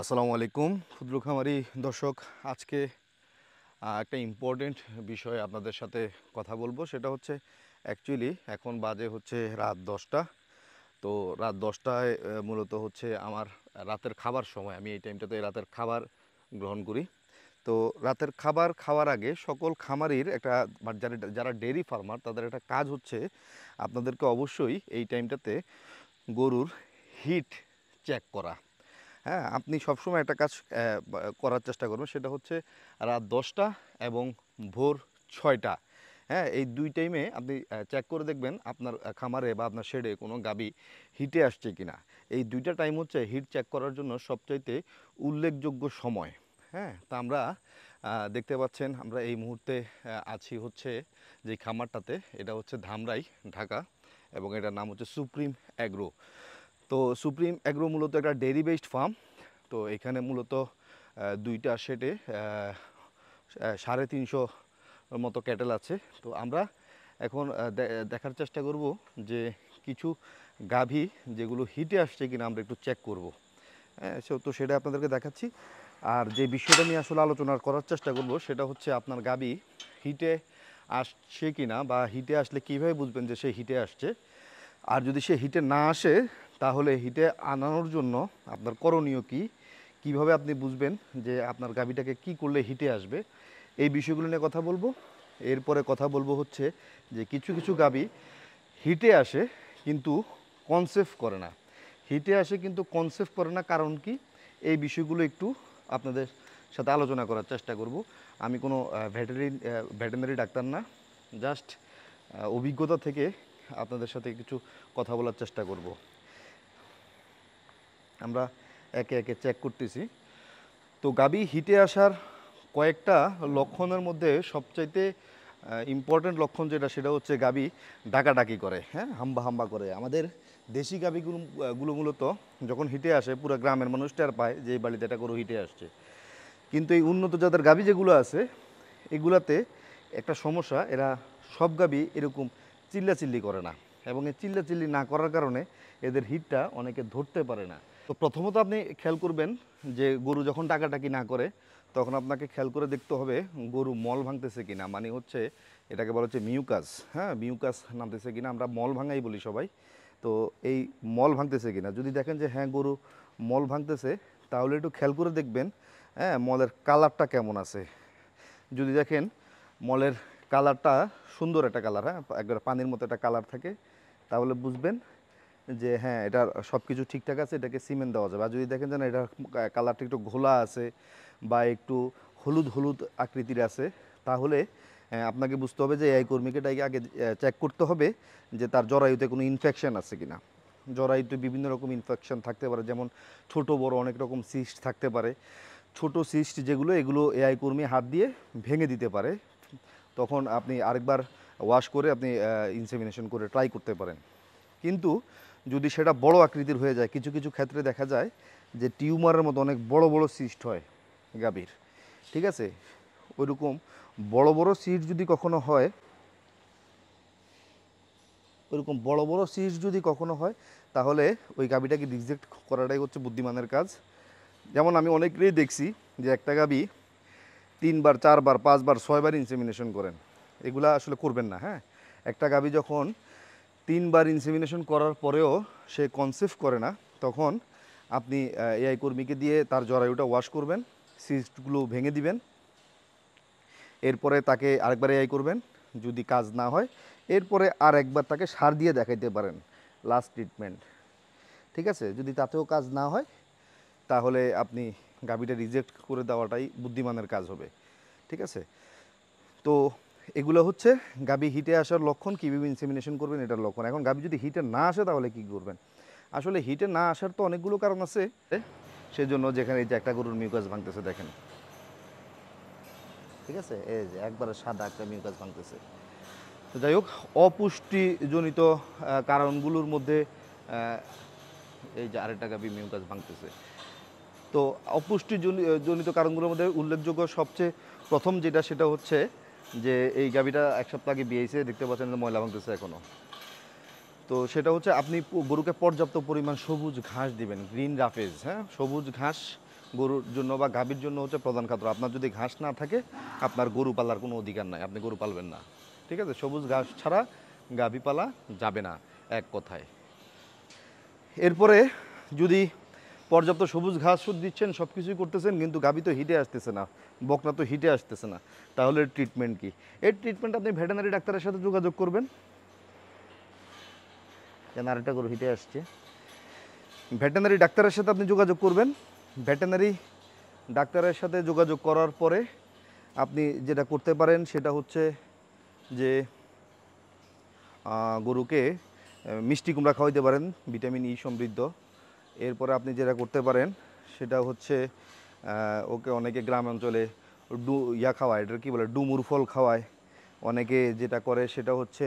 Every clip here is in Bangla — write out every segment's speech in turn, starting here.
আসসালামু আলাইকুম ক্ষুদ্র খামারি দর্শক। আজকে একটা ইম্পর্টেন্ট বিষয় আপনাদের সাথে কথা বলবো। সেটা হচ্ছে অ্যাকচুয়ালি এখন বাজে হচ্ছে রাত 10টা। তো রাত 10টায় মূলত হচ্ছে আমার রাতের খাবার সময়। আমি এই টাইমটাতে রাতের খাবার গ্রহণ করি। তো রাতের খাবার খাওয়ার আগে সকল খামারির একটা যারা যারা ডেয়ারি ফার্মার তাদের একটা কাজ হচ্ছে আপনাদেরকে অবশ্যই এই টাইমটাতে গরুর হিট চেক করা। হ্যাঁ, আপনি সবসময় একটা কাজ করার চেষ্টা করবেন, সেটা হচ্ছে রাত 10টা এবং ভোর 6টা। হ্যাঁ, এই দুই টাইমে আপনি চেক করে দেখবেন আপনার খামারে বা আপনার শেডে কোনো গাবি হিটে আসছে কিনা। এই দুইটা টাইম হচ্ছে হিট চেক করার জন্য সবচাইতে উল্লেখযোগ্য সময়। হ্যাঁ, তা আমরা দেখতে পাচ্ছেন আমরা এই মুহূর্তে আছি হচ্ছে যে খামারটাতে, এটা হচ্ছে ধামরাই, ঢাকা, এবং এটার নাম হচ্ছে সুপ্রিম অ্যাগ্রো। তো সুপ্রিম অ্যাগ্রো মূলত একটা ডেয়ারি বেসড ফার্ম। তো এখানে মূলত দুইটা শেডে 350 মতো ক্যাটেল আছে। তো আমরা এখন দেখার চেষ্টা করব যে কিছু গাভী যেগুলো হিটে আসছে কিনা আমরা একটু চেক করব। হ্যাঁ, তো সেটা আপনাদেরকে দেখাচ্ছি। আর যে বিষয়টা নিয়ে আসলে আলোচনা করার চেষ্টা করব সেটা হচ্ছে আপনার গাভী হিটে আসছে কিনা, বা হিটে আসলে কীভাবে বুঝবেন যে সে হিটে আসছে। আর যদি সে হিটে না আসে তাহলে হিটে আনানোর জন্য আপনার করণীয় কী, কীভাবে আপনি বুঝবেন যে আপনার গাভীটাকে কি করলে হিটে আসবে, এই বিষয়গুলো নিয়ে কথা বলবো। এরপরে কথা বলবো হচ্ছে যে কিছু কিছু গাভী হিটে আসে কিন্তু কনসেপ্ট করে না। হিটে আসে কিন্তু কনসেপ্ট করে না, কারণ কি, এই বিষয়গুলো একটু আপনাদের সাথে আলোচনা করার চেষ্টা করব। আমি কোনো ভেটেরিনারি ডাক্তার না, জাস্ট অভিজ্ঞতা থেকে আপনাদের সাথে কিছু কথা বলার চেষ্টা করব। আমরা একে একে চেক করতেছি। তো গাভী হিটে আসার কয়েকটা লক্ষণের মধ্যে সবচাইতে ইম্পর্টেন্ট লক্ষণ যেটা, সেটা হচ্ছে গাভী ডাকাডাকি করে, হ্যাঁ, হাম্বা হাম্বা করে। আমাদের দেশি গাভীগুলো গুলো মূলত যখন হিটে আসে পুরো গ্রামের মানুষ টের পায় যে এই বাড়িতে এটা গরু হিটে আসছে। কিন্তু এই উন্নত জাতের গাভী যেগুলো আছে এগুলাতে একটা সমস্যা, এরা সব গাভী এরকম চিল্লাচিল্লি করে না, এবং এই চিল্লাচিল্লি না করার কারণে এদের হিটটা অনেকে ধরতে পারে না। তো প্রথমত আপনি খেয়াল করবেন যে গরু যখন ডাকাডাকি না করে তখন আপনাকে খেয়াল করে দেখতে হবে গরু মল ভাঙতেছে কিনা, মানে হচ্ছে এটাকে বলা হচ্ছে মিউকাস। হ্যাঁ, মিউকাস নামতেছে কিনা, আমরা মল ভাঙাই বলি সবাই। তো এই মল ভাঙতেছে কিনা, যদি দেখেন যে হ্যাঁ গরু মল ভাঙতেছে তাহলে একটু খেয়াল করে দেখবেন হ্যাঁ মলের কালারটা কেমন আছে। যদি দেখেন মলের কালারটা সুন্দর একটা কালার, হ্যাঁ একবার পানির মতো একটা কালার থাকে, তাহলে বুঝবেন যে হ্যাঁ এটার সব কিছু ঠিকঠাক আছে, এটাকে সিমেন্ট দেওয়া যাবে। আর যদি দেখেন যে না এটার কালারটা একটু ঘোলা আছে বা একটু হলুদ হলুদ আকৃতির আছে, তাহলে আপনাকে বুঝতে হবে যে এই কর্মীকে আগে চেক করতে হবে যে তার জরায়ুতে কোনো ইনফেকশন আছে কিনা। জরায়ুতে বিভিন্ন রকম ইনফেকশন থাকতে পারে, যেমন ছোট বড় অনেক রকম সিস্ট থাকতে পারে। ছোট সিস্ট যেগুলো, এগুলো এআই কর্মী হাত দিয়ে ভেঙে দিতে পারে। তখন আপনি আরেকবার ওয়াশ করে আপনি ইনসেমিনেশন করে ট্রাই করতে পারেন। কিন্তু যদি সেটা বড় আকৃতির হয়ে যায়, কিছু কিছু ক্ষেত্রে দেখা যায় যে টিউমারের মতো অনেক বড় বড় সিস্ট হয় গাভীর, ঠিক আছে। ওইরকম বড় বড় সিস্ট যদি কখনো হয়, ওইরকম বড় বড় সিস্ট যদি কখনো হয়, তাহলে ওই গাভীটাকে রিজেক্ট করাটাই হচ্ছে বুদ্ধিমানের কাজ। যেমন আমি অনেকেই দেখছি যে একটা গাভী 3বার 4বার 5বার 6বার ইনসেমিনেশন করেন, এগুলা আসলে করবেন না। হ্যাঁ, একটা গাভী যখন 3বার ইনসেমিনেশন করার পরেও সে কনসেপ্ট করে না, তখন আপনি এআই কর্মীকে দিয়ে তার জরায়ুটা ওয়াশ করবেন, সিস্টগুলো ভেঙে দিবেন, এরপরে তাকে আরেকবার এআই করবেন। যদি কাজ না হয় এরপরে আর একবার তাকে সার দিয়ে দেখাইতে পারেন, লাস্ট ট্রিটমেন্ট, ঠিক আছে। যদি তাতেও কাজ না হয় তাহলে আপনি গাভীটা রিজেক্ট করে দেওয়াটাই বুদ্ধিমানের কাজ হবে, ঠিক আছে। তো এগুলো হচ্ছে গাভী হিটে আসার লক্ষণ, কীভাবে ইনসেমিনেশন করবেন এটার লক্ষণ। এখন গাভী যদি হিটে না আসে তাহলে কী করবেন। আসলে হিটে না আসার তো অনেকগুলো কারণ আছে, সেজন্য যেখানে এই যে একটা গরুর মিউকাস ভাঙতেছে দেখেন, ঠিক আছে, এই যে একবারে সাদা একটা মিউকাস ভাঙতেছে। তো যাই হোক, অপুষ্টিজনিত কারণগুলোর মধ্যে এই যে আরেকটা গাভী মিউকাস ভাঙতেছে। তো অপুষ্টিজনিত কারণগুলোর মধ্যে উল্লেখযোগ্য সবচেয়ে প্রথম যেটা, সেটা হচ্ছে যে এই গাভীটা 1 সপ্তাহ আগে বিয়েছে, দেখতে পাচ্ছেন যে ময়লা ভাঙতেছে এখনও। তো সেটা হচ্ছে আপনি গরুকে পর্যাপ্ত পরিমাণ সবুজ ঘাস দিবেন, গ্রিন রাফেজ। হ্যাঁ, সবুজ ঘাস গরুর জন্য বা গাভীর জন্য হচ্ছে প্রধান খাদ্য। আপনার যদি ঘাস না থাকে আপনার গরু পালার কোনো অধিকার নাই, আপনি গরু পালবেন না। ঠিক আছে, সবুজ ঘাস ছাড়া গাভী পালা যাবে না এক কথায়। এরপরে যদি পর্যাপ্ত সবুজ ঘাস দিচ্ছেন, সব কিছুই করতেছেন, কিন্তু গাভী তো হিটে আসতেছে না, বকনা তো হিটে আসতেছে না, তাহলে ট্রিটমেন্ট কি? এর ট্রিটমেন্ট আপনি ভেটেরিনারি ডাক্তারের সাথে যোগাযোগ করবেন। কেন আরেকটা গরু হিটে আসছে? ভেটেরিনারি ডাক্তারের সাথে আপনি যোগাযোগ করবেন। ভেটেরিনারি ডাক্তারের সাথে যোগাযোগ করার পরে আপনি যেটা করতে পারেন সেটা হচ্ছে যে গরুকে মিষ্টি কুমড়া খাওয়াইতে পারেন, ভিটামিন ই সমৃদ্ধ। এরপরে আপনি যেটা করতে পারেন সেটা হচ্ছে ওকে অনেকে গ্রাম অঞ্চলে খাওয়ায়, এটা কী বলে, ডুমুর ফল খাওয়ায়। অনেকে যেটা করে সেটা হচ্ছে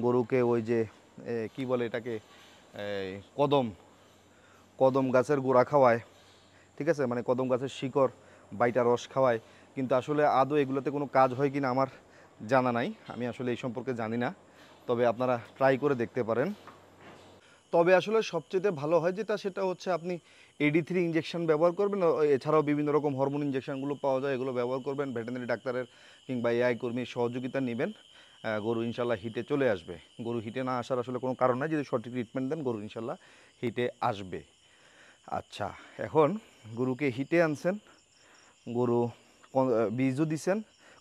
গরুকে ওই যে কি বলে এটাকে, কদম কদম গাছের গোড়া খাওয়ায়। ঠিক আছে, মানে কদম গাছের শিকড় বাইটা রস খাওয়ায়। কিন্তু আসলে আদৌ এগুলোতে কোনো কাজ হয় কি না আমার জানা নাই, আমি আসলে এই সম্পর্কে জানি না, তবে আপনারা ট্রাই করে দেখতে পারেন। তবে আসলে সবচেয়ে ভালো হয় যেটা, সেটা হচ্ছে আপনি AD3 ইঞ্জেকশন ব্যবহার করবেন। এছাড়াও বিভিন্ন রকম হরমোন ইঞ্জেকশনগুলো পাওয়া যায়, এগুলো ব্যবহার করবেন। ভেটেরিনারি ডাক্তারের কিংবা AI কর্মীর সহযোগিতা নেবেন, গরু ইনশাল্লাহ হিটে চলে আসবে। গরু হিটে না আসার আসলে কোনো কারণ নাই, যদি সঠিক ট্রিটমেন্ট দেন গরু ইনশাল্লাহ হিটে আসবে। আচ্ছা, এখন গরুকে হিটে আনছেন, গরু বীজও দিচ্ছেন,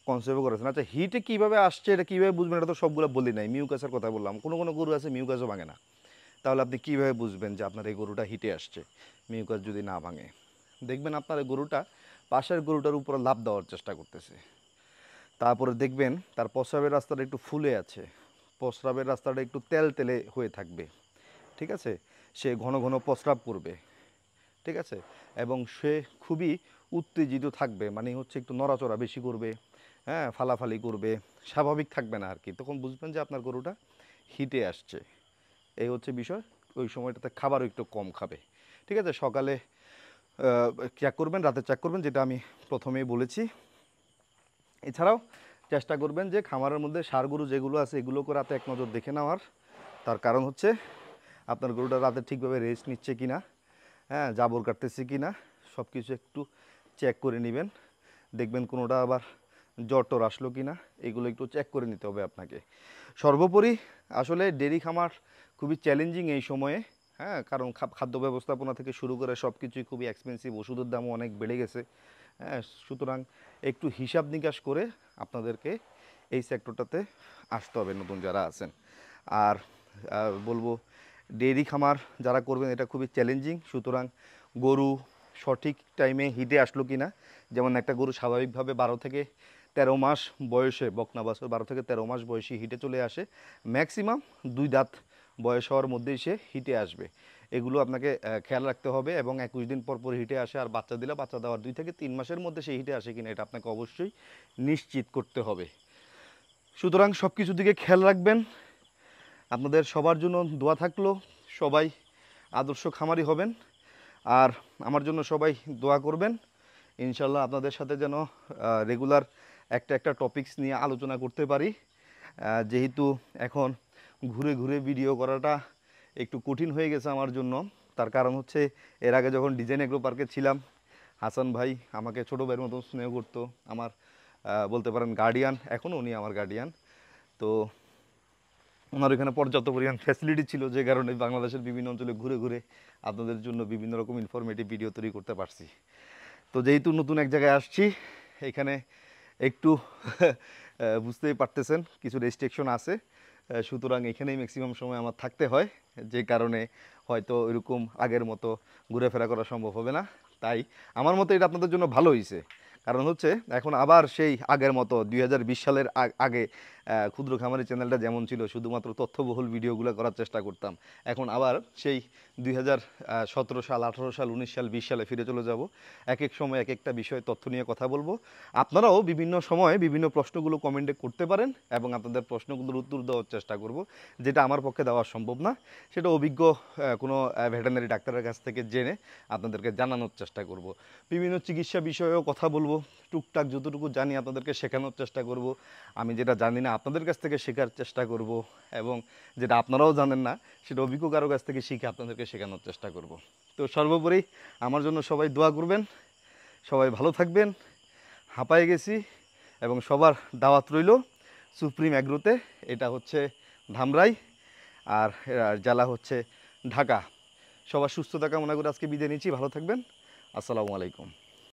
কনসেপ্টও করেছেন। আচ্ছা, হিটে কীভাবে আসছে এটা কীভাবে বুঝবেন, এটা তো সবগুলো বলি নাই। মিউকাসের কথা বললাম, কোনো কোনো গরু আছে মিউকাসও ভাঙে না, তাহলে আপনি কীভাবে বুঝবেন যে আপনার এই গরুটা হিটে আসছে? মিউকাস যদি না ভাঙে, দেখবেন আপনার এই গরুটা পাশের গরুটার উপর লাফ দেওয়ার চেষ্টা করতেছে। তারপরে দেখবেন তার প্রস্রাবের রাস্তাটা একটু ফুলে আছে, প্রস্রাবের রাস্তাটা একটু তেল তেলে হয়ে থাকবে। ঠিক আছে, সে ঘন ঘন প্রস্রাব করবে। ঠিক আছে, এবং সে খুবই উত্তেজিত থাকবে, মানে হচ্ছে একটু নড়াচড়া বেশি করবে, হ্যাঁ, ফালাফালি করবে, স্বাভাবিক থাকবে না আর কি। তখন বুঝবেন যে আপনার গরুটা হিটে আসছে। এই হচ্ছে বিষয়। ওই সময়টাতে খাবারও একটু কম খাবে। ঠিক আছে, সকালে চেক করবেন, রাতে চেক করবেন, যেটা আমি প্রথমেই বলেছি। এছাড়াও চেষ্টা করবেন যে খামারের মধ্যে ষাঁড় গরু যেগুলো আছে এগুলোকে রাতে এক নজর দেখে নেওয়ার। তার কারণ হচ্ছে আপনার গরুটা রাতে ঠিকভাবে রেস্ট নিচ্ছে কি না, হ্যাঁ, জাবর কাটতেছে কি না, সব কিছু একটু চেক করে নেবেন। দেখবেন কোনোটা আবার জ্বর টর আসলো কি না, এগুলো একটু চেক করে নিতে হবে আপনাকে। সর্বোপরি আসলে ডেয়ারি খামার খুবই চ্যালেঞ্জিং এই সময়ে, হ্যাঁ, কারণ খাদ্য ব্যবস্থাপনা থেকে শুরু করে সব কিছুই খুবই এক্সপেন্সিভ, ওষুধের দামও অনেক বেড়ে গেছে, হ্যাঁ। সুতরাং একটু হিসাব নিকাশ করে আপনাদেরকে এই সেক্টরটাতে আসতে হবে নতুন যারা আছেন। আর বলবো ডেয়ারি খামার যারা করবেন এটা খুবই চ্যালেঞ্জিং। সুতরাং গরু সঠিক টাইমে হিটে আসলো কি না, যেমন একটা গরু স্বাভাবিকভাবে 12 থেকে 13 মাস বয়সে, বকনা বাছুর 12 থেকে 13 মাস বয়সে হিটে চলে আসে, ম্যাক্সিমাম 2 দাঁত বয়স হওয়ার মধ্যেই সে হিটে আসবে। এগুলো আপনাকে খেয়াল রাখতে হবে। এবং 21 দিন পর পর হিটে আসে, আর বাচ্চা দিলে বাচ্চা দেওয়ার 2 থেকে 3 মাসের মধ্যে সে হিটে আসে কিনা এটা আপনাকে অবশ্যই নিশ্চিত করতে হবে। সুতরাং সব কিছুর দিকে খেয়াল রাখবেন। আপনাদের সবার জন্য দোয়া থাকলো, সবাই আদর্শ খামারি হবেন। আর আমার জন্য সবাই দোয়া করবেন, ইনশাল্লাহ আপনাদের সাথে যেন রেগুলার একটা টপিকস নিয়ে আলোচনা করতে পারি। যেহেতু এখন ঘুরে ঘুরে ভিডিও করাটা একটু কঠিন হয়ে গেছে আমার জন্য, তার কারণ হচ্ছে এর আগে যখন ডিজাইন এগ্রো পার্কে ছিলাম, হাসান ভাই আমাকে ছোটো ভাইয়ের মতো স্নেহ করতো, আমার বলতে পারেন গার্ডিয়ান, এখনও উনি আমার গার্ডিয়ান। তো ওনার এখানে পর্যাপ্ত পরিমাণ ফ্যাসিলিটি ছিল, যে কারণে বাংলাদেশের বিভিন্ন অঞ্চলে ঘুরে ঘুরে আপনাদের জন্য বিভিন্ন রকম ইনফরমেটিভ ভিডিও তৈরি করতে পারছি। তো যেহেতু নতুন এক জায়গায় আসছি, এখানে একটু বুঝতেই পারতেছেন কিছু রেস্ট্রিকশন আছে, সুতরাং এখানেই ম্যাক্সিমাম সময় আমার থাকতে হয়, যে কারণে হয়তো এরকম আগের মতো ঘুরে-ফেরা করা সম্ভব হবে না। তাই আমার মতে এটা আপনাদের জন্য ভালো হয়েছে, কারণ হচ্ছে এখন আবার সেই আগের মতো 2020 সালের আগে ক্ষুদ্র খামারি চ্যানেলটা যেমন ছিল, শুধুমাত্র তথ্যবহুল ভিডিওগুলো করার চেষ্টা করতাম, এখন আবার সেই 2017 সাল, 18 সাল, 19 সাল, 20 সালে ফিরে চলে যাব। এক এক সময় এক একটা বিষয়ে তথ্য নিয়ে কথা বলবো। আপনারাও বিভিন্ন সময়ে বিভিন্ন প্রশ্নগুলো কমেন্টে করতে পারেন, এবং আপনাদের প্রশ্নগুলোর উত্তর দেওয়ার চেষ্টা করব। যেটা আমার পক্ষে দেওয়া সম্ভব না, সেটা অভিজ্ঞ কোনো ভেটেরিনারি ডাক্তারের কাছ থেকে জেনে আপনাদেরকে জানানোর চেষ্টা করব। বিভিন্ন চিকিৎসা বিষয়েও কথা বলবো, টুকটাক যতটুকু জানি আপনাদেরকে শেখানোর চেষ্টা করব। আমি যেটা জানি না আপনাদের কাছ থেকে শেখার চেষ্টা করব, এবং যেটা আপনারাও জানেন না সেটা অভিজ্ঞ কারো কাছ থেকে শিখে আপনাদেরকে শেখানোর চেষ্টা করব। তো সর্বোপরি আমার জন্য সবাই দোয়া করবেন। সবাই ভালো থাকবেন। হাঁপায়ে গেছি এবং সবার দাওয়াত রইল সুপ্রিম অ্যাগ্রোতে। এটা হচ্ছে ধামরাই আর জেলা হচ্ছে ঢাকা। সবার সুস্থতা কামনা করে আজকে বিদায় নিচ্ছি। ভালো থাকবেন। আসসালামু আলাইকুম।